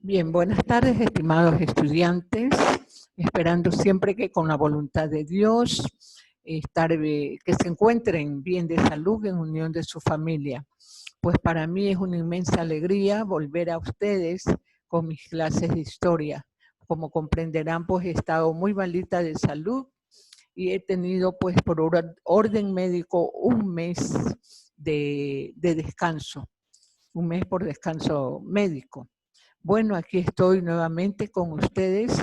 Bien, buenas tardes, estimados estudiantes. Esperando siempre que con la voluntad de Dios, que se encuentren bien de salud en unión de su familia. Pues para mí es una inmensa alegría volver a ustedes con mis clases de historia. Como comprenderán, pues he estado muy malita de salud y he tenido pues por orden médico un mes de descanso, un mes por descanso médico. Bueno, aquí estoy nuevamente con ustedes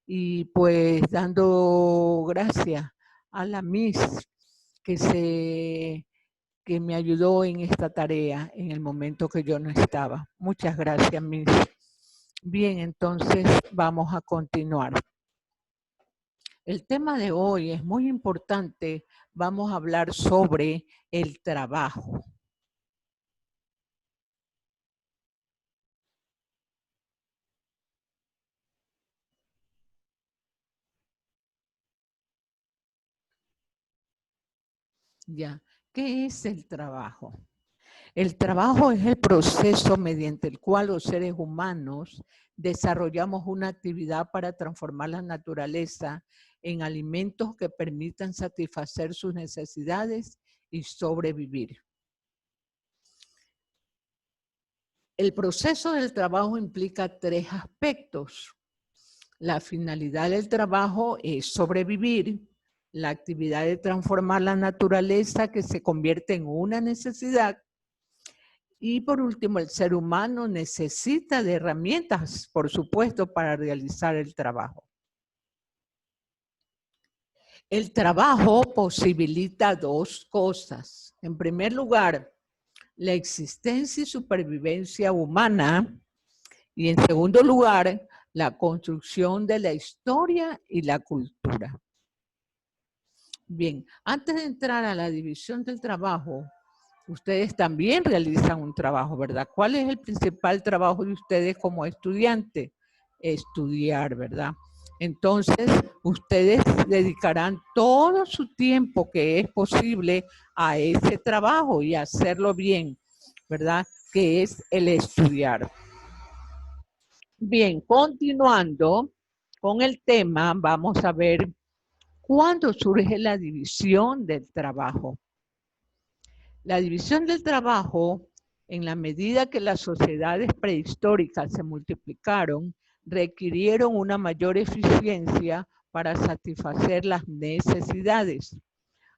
y pues dando gracias a la Miss que me ayudó en esta tarea en el momento que yo no estaba. Muchas gracias, Miss. Bien, entonces vamos a continuar. El tema de hoy es muy importante. Vamos a hablar sobre el trabajo. Ya, ¿qué es el trabajo? El trabajo es el proceso mediante el cual los seres humanos desarrollamos una actividad para transformar la naturaleza en alimentos que permitan satisfacer sus necesidades y sobrevivir. El proceso del trabajo implica tres aspectos. La finalidad del trabajo es sobrevivir, la actividad de transformar la naturaleza que se convierte en una necesidad. Y por último, el ser humano necesita de herramientas, por supuesto, para realizar el trabajo. El trabajo posibilita dos cosas. En primer lugar, la existencia y supervivencia humana. Y en segundo lugar, la construcción de la historia y la cultura. Bien, antes de entrar a la división del trabajo, ustedes también realizan un trabajo, ¿verdad? ¿Cuál es el principal trabajo de ustedes como estudiantes? Estudiar, ¿verdad? Entonces, ustedes dedicarán todo su tiempo que es posible a ese trabajo y hacerlo bien, ¿verdad? Que es el estudiar. Bien, continuando con el tema, vamos a ver cuándo surge la división del trabajo. La división del trabajo, en la medida que las sociedades prehistóricas se multiplicaron, requirieron una mayor eficiencia para satisfacer las necesidades.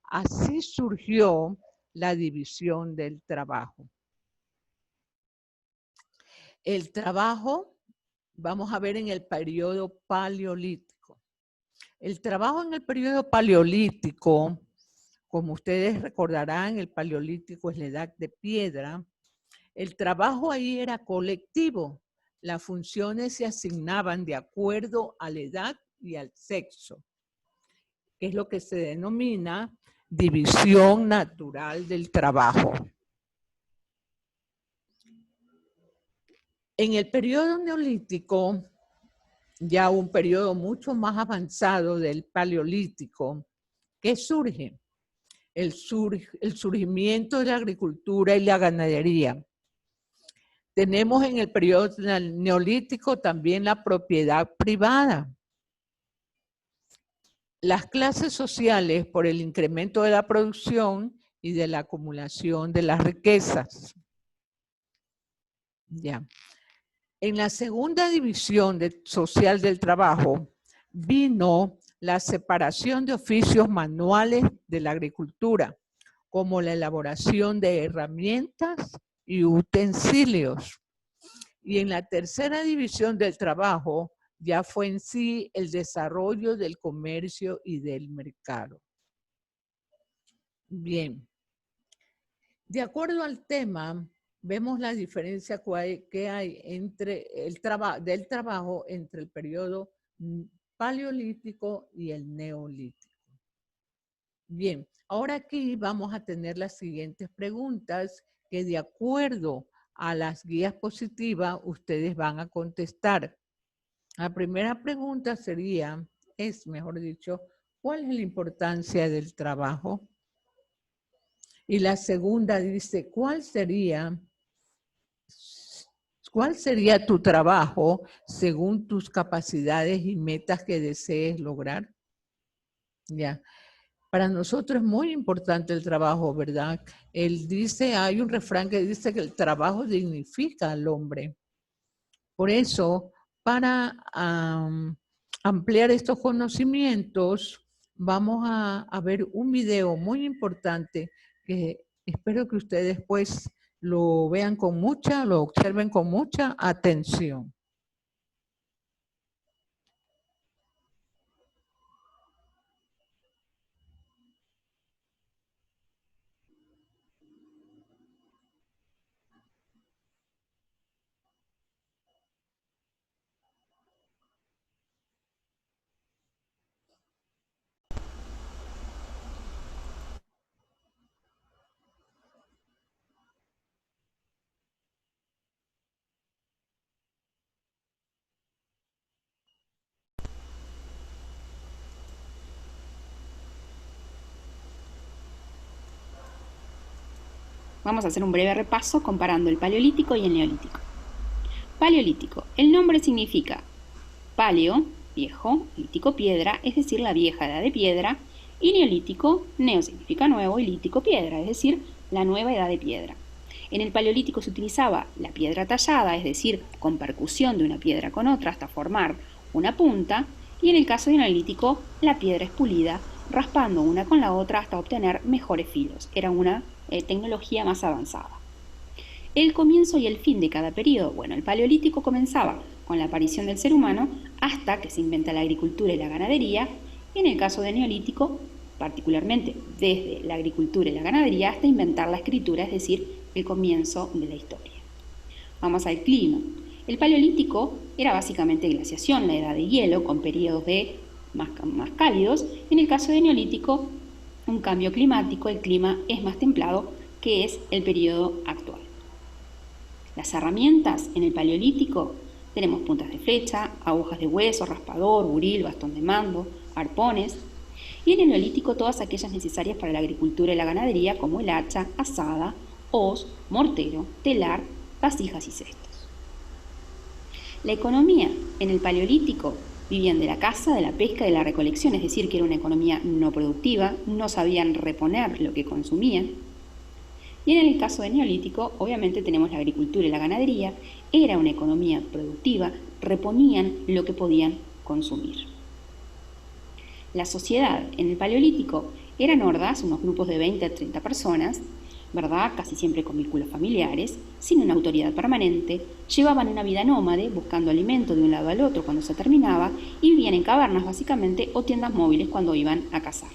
Así surgió la división del trabajo. El trabajo, vamos a ver en el periodo paleolítico. El trabajo en el periodo paleolítico, como ustedes recordarán, el paleolítico es la edad de piedra. El trabajo ahí era colectivo. Las funciones se asignaban de acuerdo a la edad y al sexo, que es lo que se denomina división natural del trabajo. En el periodo neolítico, ya un periodo mucho más avanzado del paleolítico, ¿qué surge? El surgimiento de la agricultura y la ganadería. Tenemos en el periodo neolítico también la propiedad privada. Las clases sociales por el incremento de la producción y de la acumulación de las riquezas. Ya. En la segunda división social del trabajo vino la separación de oficios manuales de la agricultura, como la elaboración de herramientas y utensilios. Y en la tercera división del trabajo ya fue en sí el desarrollo del comercio y del mercado. Bien. De acuerdo al tema, vemos la diferencia que hay entre del trabajo entre el periodo paleolítico y el neolítico. Bien, ahora aquí vamos a tener las siguientes preguntas que de acuerdo a las guías positivas ustedes van a contestar. La primera pregunta sería, mejor dicho, ¿cuál es la importancia del trabajo? Y la segunda dice, ¿cuál ¿Cuál sería tu trabajo según tus capacidades y metas que desees lograr? Ya. Para nosotros es muy importante el trabajo, ¿verdad? Él dice, hay un refrán que dice que el trabajo dignifica al hombre. Por eso, para ampliar estos conocimientos, vamos a ver un video muy importante que espero que ustedes pues lo vean lo observen con mucha atención. Vamos a hacer un breve repaso comparando el Paleolítico y el Neolítico. Paleolítico. El nombre significa paleo, viejo, lítico, piedra, es decir, la vieja edad de piedra, y neolítico, neo significa nuevo, y lítico, piedra, es decir, la nueva edad de piedra. En el Paleolítico se utilizaba la piedra tallada, es decir, con percusión de una piedra con otra hasta formar una punta, y en el caso del Neolítico, la piedra es pulida, raspando una con la otra hasta obtener mejores filos. Era una tecnología más avanzada. El comienzo y el fin de cada periodo. Bueno, el Paleolítico comenzaba con la aparición del ser humano hasta que se inventa la agricultura y la ganadería, y en el caso del Neolítico, particularmente desde la agricultura y la ganadería hasta inventar la escritura, es decir, el comienzo de la historia. Vamos al clima. El Paleolítico era básicamente glaciación, la edad de hielo, con periodos más cálidos. En el caso del Neolítico, un cambio climático, el clima es más templado, que es el periodo actual. Las herramientas en el Paleolítico tenemos puntas de flecha, agujas de hueso, raspador, buril, bastón de mando, arpones, y en el Neolítico todas aquellas necesarias para la agricultura y la ganadería, como el hacha, azada, hoz, mortero, telar, vasijas y cestos. La economía en el Paleolítico vivían de la caza, de la pesca y de la recolección, es decir, que era una economía no productiva, no sabían reponer lo que consumían. Y en el caso del Neolítico, obviamente tenemos la agricultura y la ganadería, era una economía productiva, reponían lo que podían consumir. La sociedad en el Paleolítico eran hordas, unos grupos de 20 a 30 personas, ¿verdad? Casi siempre con vínculos familiares, sin una autoridad permanente, llevaban una vida nómade, buscando alimento de un lado al otro cuando se terminaba, y vivían en cavernas básicamente o tiendas móviles cuando iban a cazar.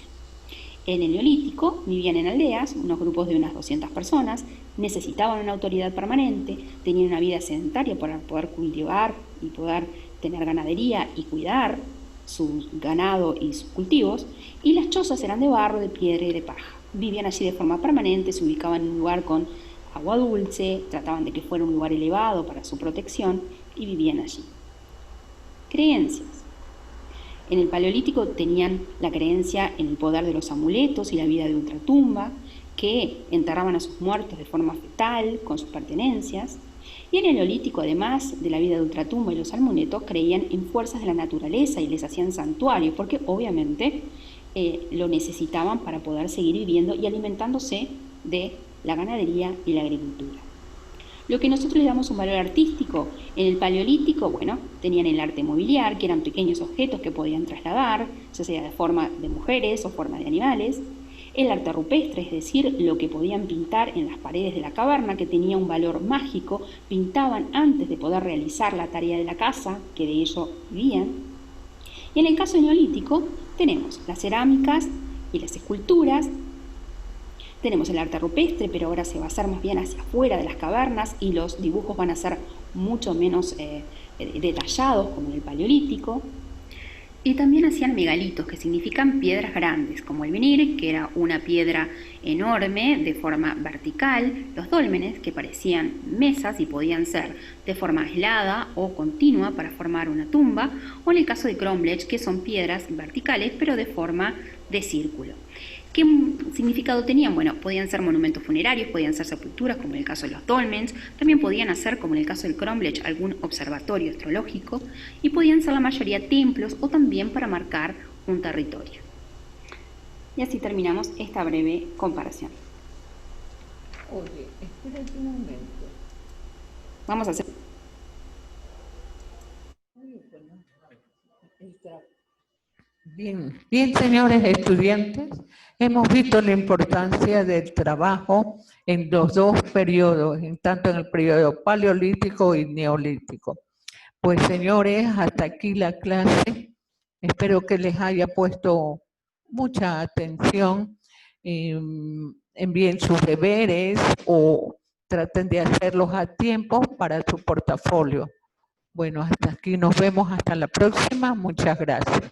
En el Neolítico vivían en aldeas, unos grupos de unas 200 personas, necesitaban una autoridad permanente, tenían una vida sedentaria para poder cultivar y poder tener ganadería y cuidar su ganado y sus cultivos, y las chozas eran de barro, de piedra y de paja. Vivían allí de forma permanente, se ubicaban en un lugar con agua dulce, trataban de que fuera un lugar elevado para su protección y vivían allí. Creencias. En el Paleolítico tenían la creencia en el poder de los amuletos y la vida de ultratumba, que enterraban a sus muertos de forma fetal, con sus pertenencias. Y en el Neolítico, además de la vida de ultratumba y los amuletos, creían en fuerzas de la naturaleza y les hacían santuario, porque obviamente lo necesitaban para poder seguir viviendo y alimentándose de la ganadería y la agricultura. Lo que nosotros le damos un valor artístico en el Paleolítico, bueno, tenían el arte mobiliar, que eran pequeños objetos que podían trasladar, ya sea de forma de mujeres o forma de animales. El arte rupestre, es decir, lo que podían pintar en las paredes de la caverna, que tenía un valor mágico, pintaban antes de poder realizar la tarea de la casa, que de ello vivían. Y en el caso neolítico tenemos las cerámicas y las esculturas. Tenemos el arte rupestre, pero ahora se va a hacer más bien hacia afuera de las cavernas y los dibujos van a ser mucho menos detallados como en el Paleolítico. Y también hacían megalitos, que significan piedras grandes, como el menhir, que era una piedra enorme de forma vertical, los dólmenes, que parecían mesas y podían ser de forma aislada o continua para formar una tumba, o en el caso de cromlech, que son piedras verticales pero de forma de círculo. ¿Qué significado tenían? Bueno, podían ser monumentos funerarios, podían ser sepulturas, como en el caso de los dolmens, también podían ser, como en el caso del Cromlech, algún observatorio astrológico, y podían ser la mayoría templos o también para marcar un territorio. Y así terminamos esta breve comparación. Oye, espérate un momento. Vamos a hacer... Bien, bien, señores estudiantes, hemos visto la importancia del trabajo en los dos periodos, tanto en el periodo paleolítico y neolítico. Pues, señores, hasta aquí la clase. Espero que les haya puesto mucha atención. Envíen sus deberes o traten de hacerlos a tiempo para su portafolio. Bueno, hasta aquí nos vemos. Hasta la próxima. Muchas gracias.